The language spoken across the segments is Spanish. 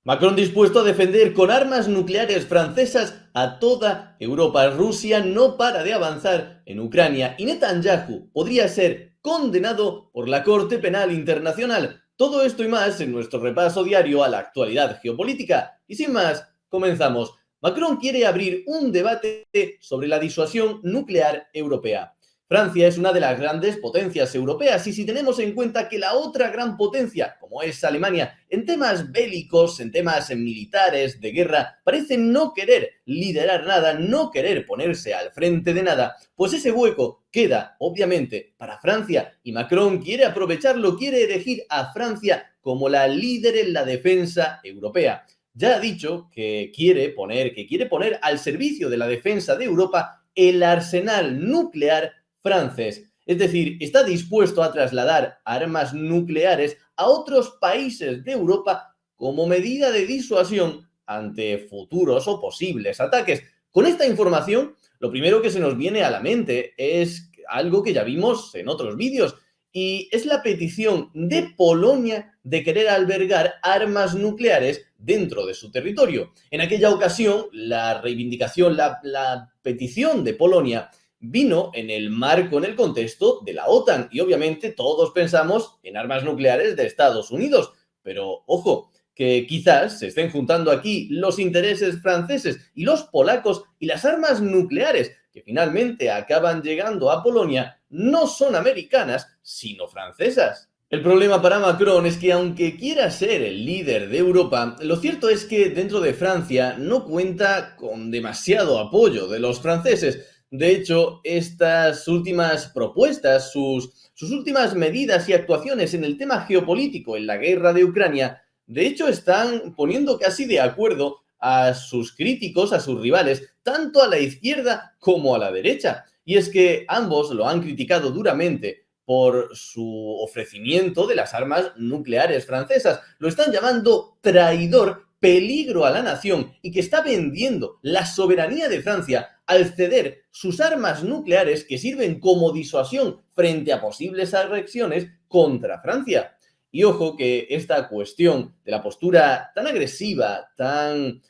Macron dispuesto a defender con armas nucleares francesas a toda Europa. Rusia no para de avanzar en Ucrania y Netanyahu podría ser condenado por la Corte Penal Internacional. Todo esto y más en nuestro repaso diario a la actualidad geopolítica. Y sin más, comenzamos. Macron quiere abrir un debate sobre la disuasión nuclear europea. Francia es una de las grandes potencias europeas y si tenemos en cuenta que la otra gran potencia, como es Alemania, en temas bélicos, en temas militares, de guerra, parece no querer liderar nada, no querer ponerse al frente de nada, pues ese hueco queda, obviamente, para Francia y Macron quiere aprovecharlo, quiere elegir a Francia como la líder en la defensa europea. Ya ha dicho que quiere poner al servicio de la defensa de Europa el arsenal nuclear francés. Es decir, está dispuesto a trasladar armas nucleares a otros países de Europa como medida de disuasión ante futuros o posibles ataques. Con esta información, lo primero que se nos viene a la mente es algo que ya vimos en otros vídeos, y es la petición de Polonia de querer albergar armas nucleares dentro de su territorio. En aquella ocasión, la reivindicación, la petición de Polonia vino en el marco, en el contexto de la OTAN y obviamente todos pensamos en armas nucleares de Estados Unidos, pero ojo, que quizás se estén juntando aquí los intereses franceses y los polacos y las armas nucleares que finalmente acaban llegando a Polonia no son americanas, sino francesas. El problema para Macron es que aunque quiera ser el líder de Europa, lo cierto es que dentro de Francia no cuenta con demasiado apoyo de los franceses. De hecho, estas últimas propuestas, sus últimas medidas y actuaciones en el tema geopolítico, en la guerra de Ucrania, de hecho están poniendo casi de acuerdo a sus críticos, a sus rivales, tanto a la izquierda como a la derecha. Y es que ambos lo han criticado duramente por su ofrecimiento de las armas nucleares francesas. Lo están llamando traidor, peligro a la nación y que está vendiendo la soberanía de Francia al ceder sus armas nucleares que sirven como disuasión frente a posibles agresiones contra Francia. Y ojo que esta cuestión de la postura tan agresiva, tan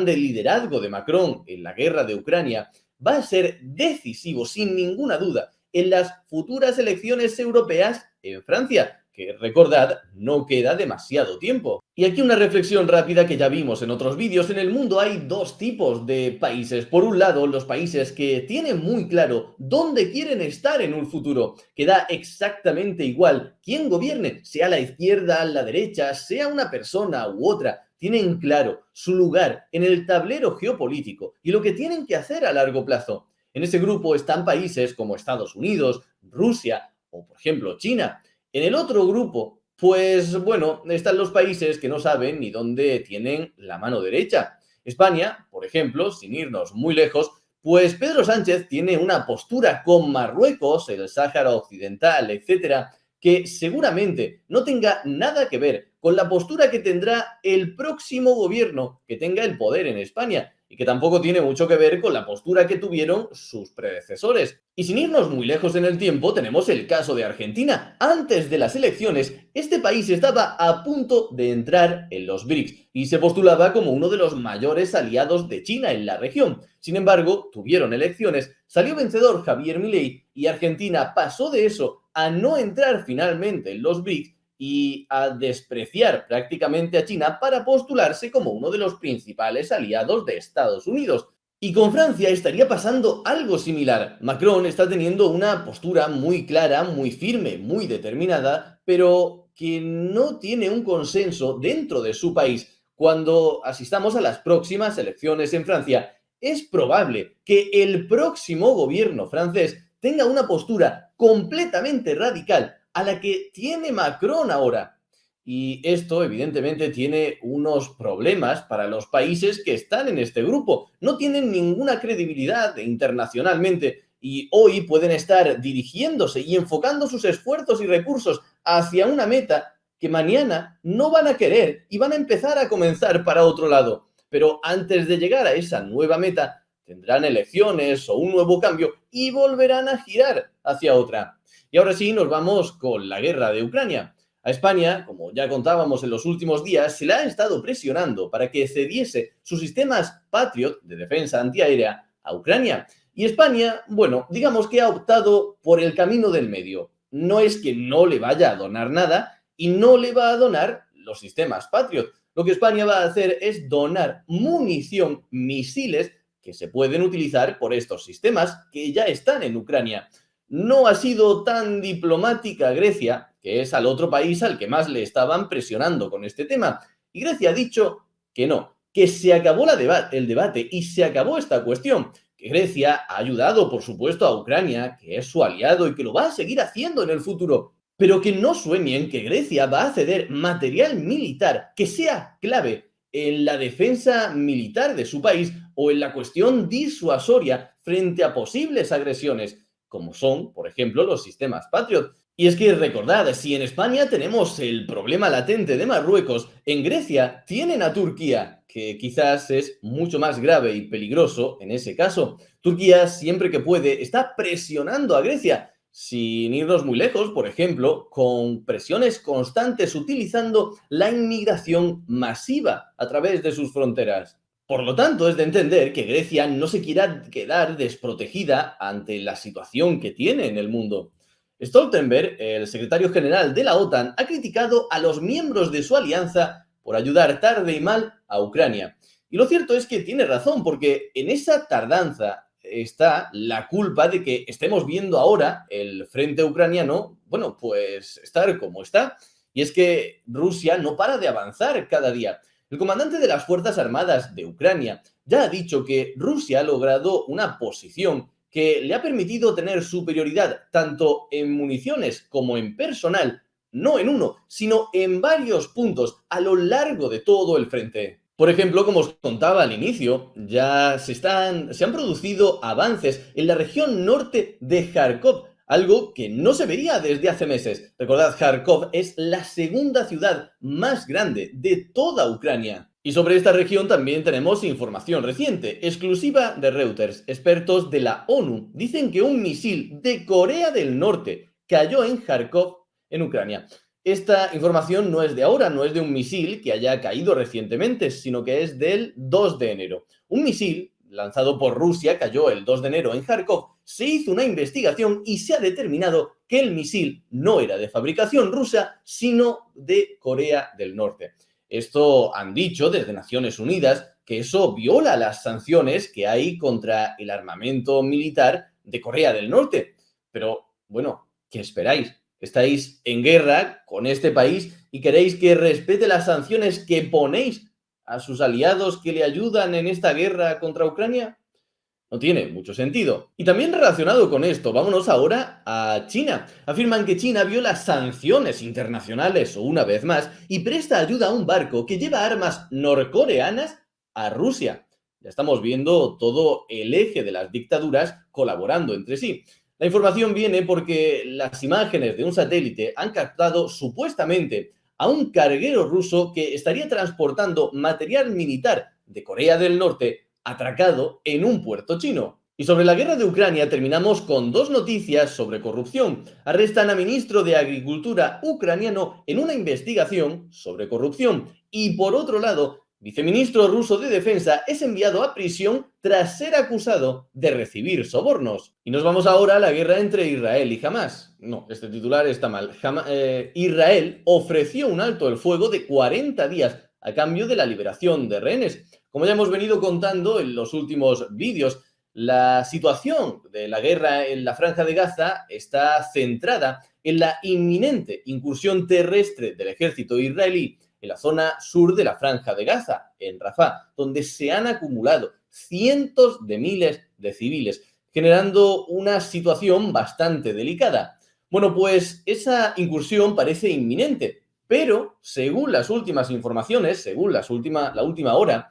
de liderazgo de Macron en la guerra de Ucrania, va a ser decisivo, sin ninguna duda, en las futuras elecciones europeas en Francia, que recordad, no queda demasiado tiempo. Y aquí una reflexión rápida que ya vimos en otros vídeos. En el mundo hay dos tipos de países. Por un lado, los países que tienen muy claro dónde quieren estar en un futuro, que da exactamente igual quién gobierne, sea la izquierda, la derecha, sea una persona u otra, tienen claro su lugar en el tablero geopolítico y lo que tienen que hacer a largo plazo. En ese grupo están países como Estados Unidos, Rusia o, por ejemplo, China. En el otro grupo, pues bueno, están los países que no saben ni dónde tienen la mano derecha. España, por ejemplo, sin irnos muy lejos, pues Pedro Sánchez tiene una postura con Marruecos, el Sáhara Occidental, etcétera, que seguramente no tenga nada que ver con la postura que tendrá el próximo gobierno que tenga el poder en España y que tampoco tiene mucho que ver con la postura que tuvieron sus predecesores. Y sin irnos muy lejos en el tiempo, tenemos el caso de Argentina. Antes de las elecciones, este país estaba a punto de entrar en los BRICS y se postulaba como uno de los mayores aliados de China en la región. Sin embargo, tuvieron elecciones, salió vencedor Javier Milei y Argentina pasó de eso a no entrar finalmente en los BRICS y a despreciar prácticamente a China para postularse como uno de los principales aliados de Estados Unidos. Y con Francia estaría pasando algo similar. Macron está teniendo una postura muy clara, muy firme, muy determinada, pero que no tiene un consenso dentro de su país. Cuando asistamos a las próximas elecciones en Francia, es probable que el próximo gobierno francés tenga una postura completamente radical a la que tiene Macron ahora. Y esto, evidentemente, tiene unos problemas para los países que están en este grupo. No tienen ninguna credibilidad internacionalmente y hoy pueden estar dirigiéndose y enfocando sus esfuerzos y recursos hacia una meta que mañana no van a querer y van a empezar a comenzar para otro lado. Pero antes de llegar a esa nueva meta, tendrán elecciones o un nuevo cambio y volverán a girar hacia otra. Y ahora sí, nos vamos con la guerra de Ucrania. A España, como ya contábamos en los últimos días, se le ha estado presionando para que cediese sus sistemas Patriot de defensa antiaérea a Ucrania. Y España, bueno, digamos que ha optado por el camino del medio. No es que no le vaya a donar nada y no le va a donar los sistemas Patriot. Lo que España va a hacer es donar munición, misiles que se pueden utilizar por estos sistemas que ya están en Ucrania. No ha sido tan diplomática Grecia, que es al otro país al que más le estaban presionando con este tema. Y Grecia ha dicho que no, que se acabó el debate y se acabó esta cuestión. Que Grecia ha ayudado, por supuesto, a Ucrania, que es su aliado y que lo va a seguir haciendo en el futuro. Pero que no sueñen que Grecia va a ceder material militar que sea clave en la defensa militar de su país o en la cuestión disuasoria frente a posibles agresiones, como son, por ejemplo, los sistemas Patriot. Y es que recordad, si en España tenemos el problema latente de Marruecos, en Grecia tienen a Turquía, que quizás es mucho más grave y peligroso en ese caso. Turquía, siempre que puede, está presionando a Grecia, sin irnos muy lejos, por ejemplo, con presiones constantes utilizando la inmigración masiva a través de sus fronteras. Por lo tanto, es de entender que Grecia no se quiera quedar desprotegida ante la situación que tiene en el mundo. Stoltenberg, el secretario general de la OTAN, ha criticado a los miembros de su alianza por ayudar tarde y mal a Ucrania. Y lo cierto es que tiene razón, porque en esa tardanza está la culpa de que estemos viendo ahora el frente ucraniano, bueno, pues estar como está. Y es que Rusia no para de avanzar cada día. El comandante de las Fuerzas Armadas de Ucrania ya ha dicho que Rusia ha logrado una posición que le ha permitido tener superioridad tanto en municiones como en personal, no en uno, sino en varios puntos a lo largo de todo el frente. Por ejemplo, como os contaba al inicio, ya se han producido avances en la región norte de Kharkov, algo que no se veía desde hace meses. Recordad, Kharkov es la segunda ciudad más grande de toda Ucrania. Y sobre esta región también tenemos información reciente, exclusiva de Reuters. Expertos de la ONU dicen que un misil de Corea del Norte cayó en Kharkov, en Ucrania. Esta información no es de ahora, no es de un misil que haya caído recientemente, sino que es del 2 de enero. Un misil lanzado por Rusia cayó el 2 de enero en Kharkov. Se hizo una investigación y se ha determinado que el misil no era de fabricación rusa, sino de Corea del Norte. Esto han dicho desde Naciones Unidas, que eso viola las sanciones que hay contra el armamento militar de Corea del Norte. Pero, bueno, ¿qué esperáis? Estáis en guerra con este país y queréis que respete las sanciones que ponéis a sus aliados que le ayudan en esta guerra contra Ucrania. No tiene mucho sentido. Y también relacionado con esto, vámonos ahora a China. Afirman que China viola sanciones internacionales una vez más y presta ayuda a un barco que lleva armas norcoreanas a Rusia. Ya estamos viendo todo el eje de las dictaduras colaborando entre sí. La información viene porque las imágenes de un satélite han captado supuestamente a un carguero ruso que estaría transportando material militar de Corea del Norte atracado en un puerto chino. Y sobre la guerra de Ucrania terminamos con dos noticias sobre corrupción. Arrestan a ministro de Agricultura ucraniano en una investigación sobre corrupción. Y por otro lado, viceministro ruso de Defensa es enviado a prisión tras ser acusado de recibir sobornos. Y nos vamos ahora a la guerra entre Israel y Hamás. No, este titular está mal. Israel ofreció un alto el fuego de 40 días a cambio de la liberación de rehenes. Como ya hemos venido contando en los últimos vídeos, la situación de la guerra en la Franja de Gaza está centrada en la inminente incursión terrestre del ejército israelí en la zona sur de la Franja de Gaza, en Rafah, donde se han acumulado cientos de miles de civiles, generando una situación bastante delicada. Bueno, pues esa incursión parece inminente, pero según las últimas informaciones, según la última hora,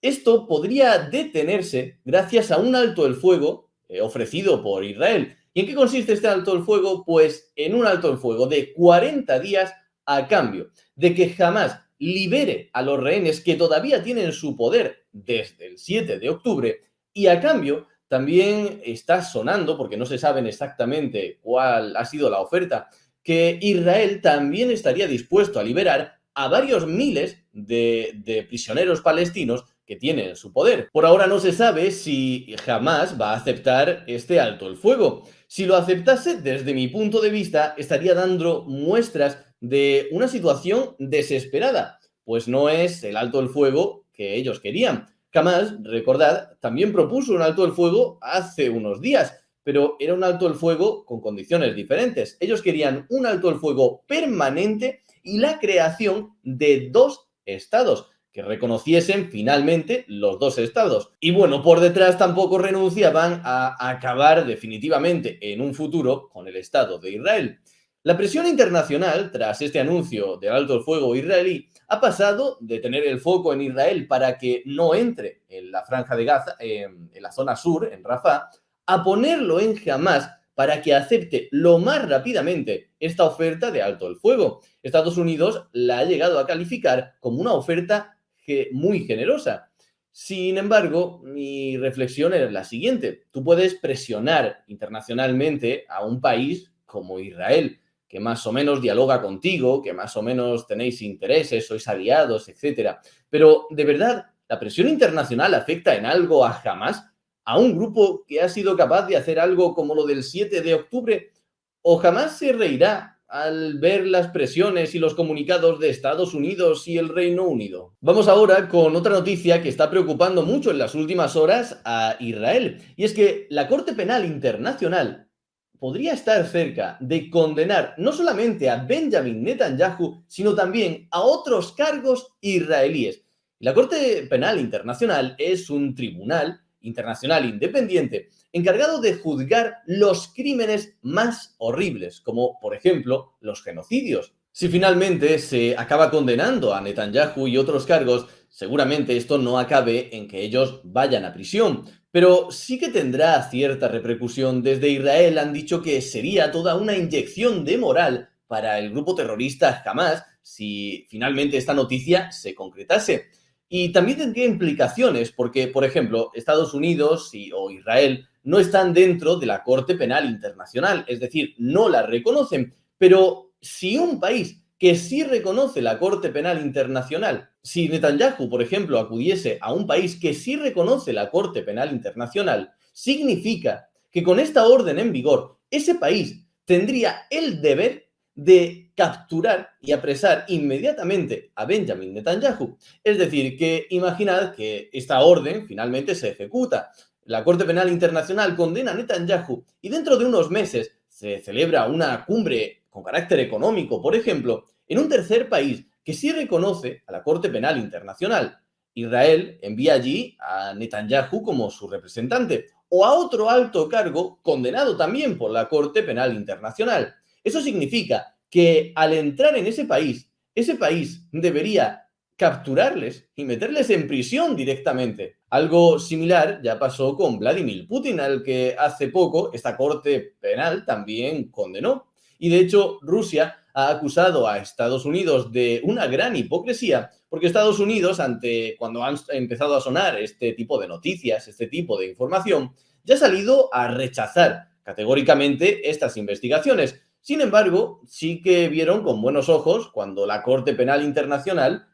esto podría detenerse gracias a un alto el fuego ofrecido por Israel. ¿Y en qué consiste este alto el fuego? Pues en un alto el fuego de 40 días a cambio de que Hamás libere a los rehenes que todavía tienen su poder desde el 7 de octubre y a cambio también está sonando, porque no se saben exactamente cuál ha sido la oferta, que Israel también estaría dispuesto a liberar a varios miles de prisioneros palestinos que tiene en su poder. Por ahora no se sabe si Hamas va a aceptar este alto el fuego. Si lo aceptase, desde mi punto de vista, estaría dando muestras de una situación desesperada, pues no es el alto el fuego que ellos querían. Hamas, recordad, también propuso un alto el fuego hace unos días, pero era un alto el fuego con condiciones diferentes. Ellos querían un alto el fuego permanente y la creación de dos estados que reconociesen finalmente los dos estados. Y bueno, por detrás tampoco renunciaban a acabar definitivamente en un futuro con el Estado de Israel. La presión internacional, tras este anuncio del alto el fuego israelí, ha pasado de tener el foco en Israel para que no entre en la franja de Gaza, en la zona sur, en Rafah, a ponerlo en Hamas para que acepte lo más rápidamente esta oferta de alto el fuego. Estados Unidos la ha llegado a calificar como una oferta muy generosa. Sin embargo, mi reflexión era la siguiente. Tú puedes presionar internacionalmente a un país como Israel, que más o menos dialoga contigo, que más o menos tenéis intereses, sois aliados, etcétera. Pero, ¿de verdad la presión internacional afecta en algo a Hamas? ¿A un grupo que ha sido capaz de hacer algo como lo del 7 de octubre? ¿O Hamas se reirá al ver las presiones y los comunicados de Estados Unidos y el Reino Unido? Vamos ahora con otra noticia que está preocupando mucho en las últimas horas a Israel, y es que la Corte Penal Internacional podría estar cerca de condenar no solamente a Benjamin Netanyahu, sino también a otros cargos israelíes. La Corte Penal Internacional es un tribunal internacional independiente encargado de juzgar los crímenes más horribles, como por ejemplo los genocidios. Si finalmente se acaba condenando a Netanyahu y otros cargos, seguramente esto no acabe en que ellos vayan a prisión, pero sí que tendrá cierta repercusión. Desde Israel han dicho que sería toda una inyección de moral para el grupo terrorista Hamas si finalmente esta noticia se concretase. Y también tendría implicaciones porque, por ejemplo, Estados Unidos o Israel no están dentro de la Corte Penal Internacional, es decir, no la reconocen. Pero si un país que sí reconoce la Corte Penal Internacional, si Netanyahu, por ejemplo, acudiese a un país que sí reconoce la Corte Penal Internacional, significa que con esta orden en vigor, ese país tendría el deber de capturar y apresar inmediatamente a Benjamin Netanyahu. Es decir, que imaginad que esta orden finalmente se ejecuta. La Corte Penal Internacional condena a Netanyahu y dentro de unos meses se celebra una cumbre con carácter económico, por ejemplo, en un tercer país que sí reconoce a la Corte Penal Internacional. Israel envía allí a Netanyahu como su representante o a otro alto cargo condenado también por la Corte Penal Internacional. Eso significa que al entrar en ese país debería capturarles y meterles en prisión directamente. Algo similar ya pasó con Vladimir Putin, al que hace poco esta Corte Penal también condenó. Y de hecho, Rusia ha acusado a Estados Unidos de una gran hipocresía, porque Estados Unidos, cuando han empezado a sonar este tipo de noticias, este tipo de información, ya ha salido a rechazar categóricamente estas investigaciones. Sin embargo, sí que vieron con buenos ojos cuando la Corte Penal Internacional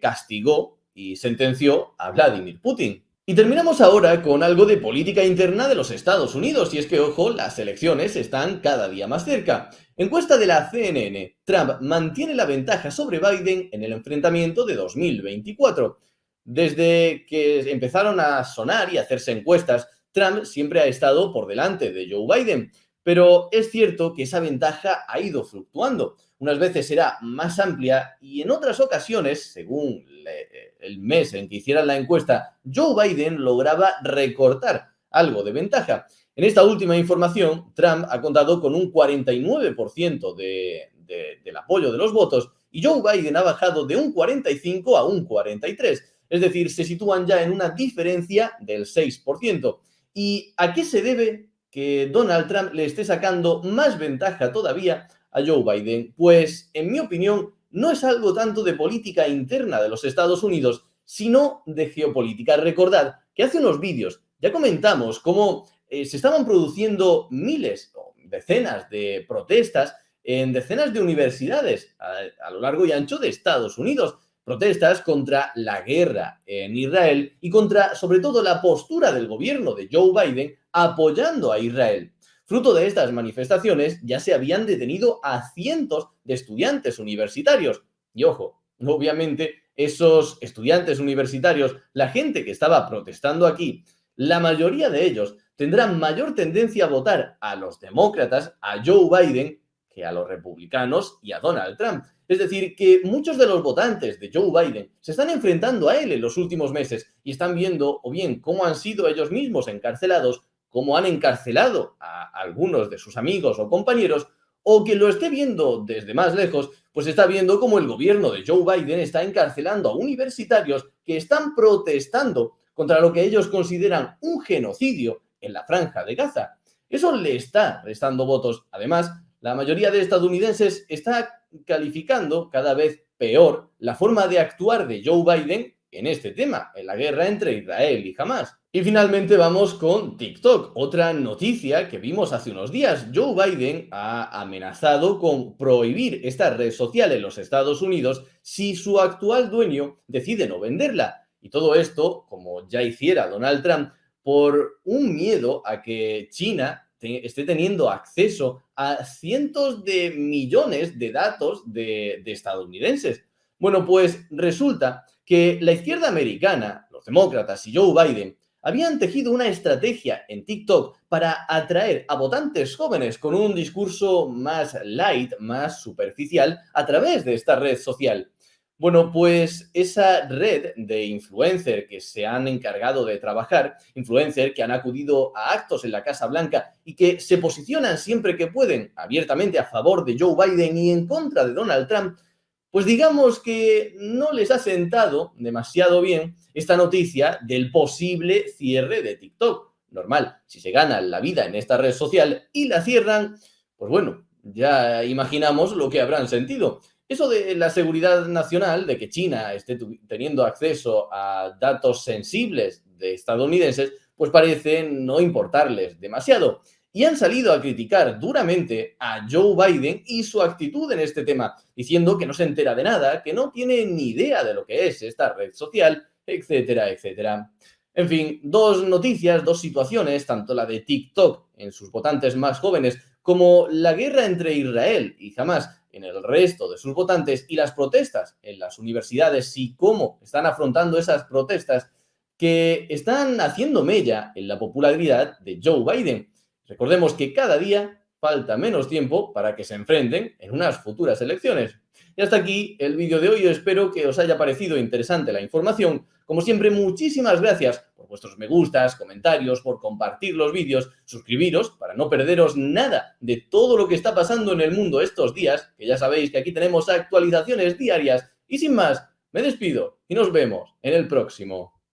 castigó y sentenció a Vladimir Putin. Y terminamos ahora con algo de política interna de los Estados Unidos, y es que, ojo, las elecciones están cada día más cerca. Encuesta de la CNN, Trump mantiene la ventaja sobre Biden en el enfrentamiento de 2024. Desde que empezaron a sonar y a hacerse encuestas, Trump siempre ha estado por delante de Joe Biden, pero es cierto que esa ventaja ha ido fluctuando. Unas veces era más amplia y en otras ocasiones, según el mes en que hicieran la encuesta, Joe Biden lograba recortar algo de ventaja. En esta última información, Trump ha contado con un 49% del apoyo de los votos y Joe Biden ha bajado de un 45 a un 43. Es decir, se sitúan ya en una diferencia del 6%. ¿Y a qué se debe que Donald Trump le esté sacando más ventaja todavía a Joe Biden? Pues, en mi opinión, no es algo tanto de política interna de los Estados Unidos, sino de geopolítica. Recordad que hace unos vídeos ya comentamos cómo se estaban produciendo miles o decenas de protestas en decenas de universidades a lo largo y ancho de Estados Unidos. Protestas contra la guerra en Israel y contra, sobre todo, la postura del gobierno de Joe Biden apoyando a Israel. Fruto de estas manifestaciones ya se habían detenido a cientos de estudiantes universitarios. Y ojo, obviamente esos estudiantes universitarios, la gente que estaba protestando aquí, la mayoría de ellos tendrán mayor tendencia a votar a los demócratas, a Joe Biden, que a los republicanos y a Donald Trump. Es decir, que muchos de los votantes de Joe Biden se están enfrentando a él en los últimos meses y están viendo o bien cómo han sido ellos mismos encarcelados, cómo han encarcelado a algunos de sus amigos o compañeros, o que lo esté viendo desde más lejos, pues está viendo cómo el gobierno de Joe Biden está encarcelando a universitarios que están protestando contra lo que ellos consideran un genocidio en la Franja de Gaza. Eso le está restando votos. Además, la mayoría de estadounidenses está calificando cada vez peor la forma de actuar de Joe Biden en este tema, en la guerra entre Israel y Hamás. Y finalmente vamos con TikTok, otra noticia que vimos hace unos días. Joe Biden ha amenazado con prohibir esta red social en los Estados Unidos si su actual dueño decide no venderla. Y todo esto, como ya hiciera Donald Trump, por un miedo a que China esté teniendo acceso a cientos de millones de datos de estadounidenses. Bueno, pues resulta que la izquierda americana, los demócratas y Joe Biden, habían tejido una estrategia en TikTok para atraer a votantes jóvenes con un discurso más light, más superficial, a través de esta red social. Bueno, pues esa red de influencers que se han encargado de trabajar, influencers que han acudido a actos en la Casa Blanca y que se posicionan siempre que pueden abiertamente a favor de Joe Biden y en contra de Donald Trump, pues digamos que no les ha sentado demasiado bien esta noticia del posible cierre de TikTok. Normal, si se ganan la vida en esta red social y la cierran, pues bueno, ya imaginamos lo que habrán sentido. Eso de la seguridad nacional, de que China esté teniendo acceso a datos sensibles de estadounidenses, pues parece no importarles demasiado. Y han salido a criticar duramente a Joe Biden y su actitud en este tema, diciendo que no se entera de nada, que no tiene ni idea de lo que es esta red social, etcétera, etcétera. En fin, dos noticias, dos situaciones, tanto la de TikTok en sus votantes más jóvenes como la guerra entre Israel y Hamás en el resto de sus votantes y las protestas en las universidades y cómo están afrontando esas protestas que están haciendo mella en la popularidad de Joe Biden. Recordemos que cada día falta menos tiempo para que se enfrenten en unas futuras elecciones. Y hasta aquí el vídeo de hoy. Yo espero que os haya parecido interesante la información. Como siempre, muchísimas gracias por vuestros me gustas, comentarios, por compartir los vídeos, suscribiros para no perderos nada de todo lo que está pasando en el mundo estos días, que ya sabéis que aquí tenemos actualizaciones diarias. Y sin más, me despido y nos vemos en el próximo.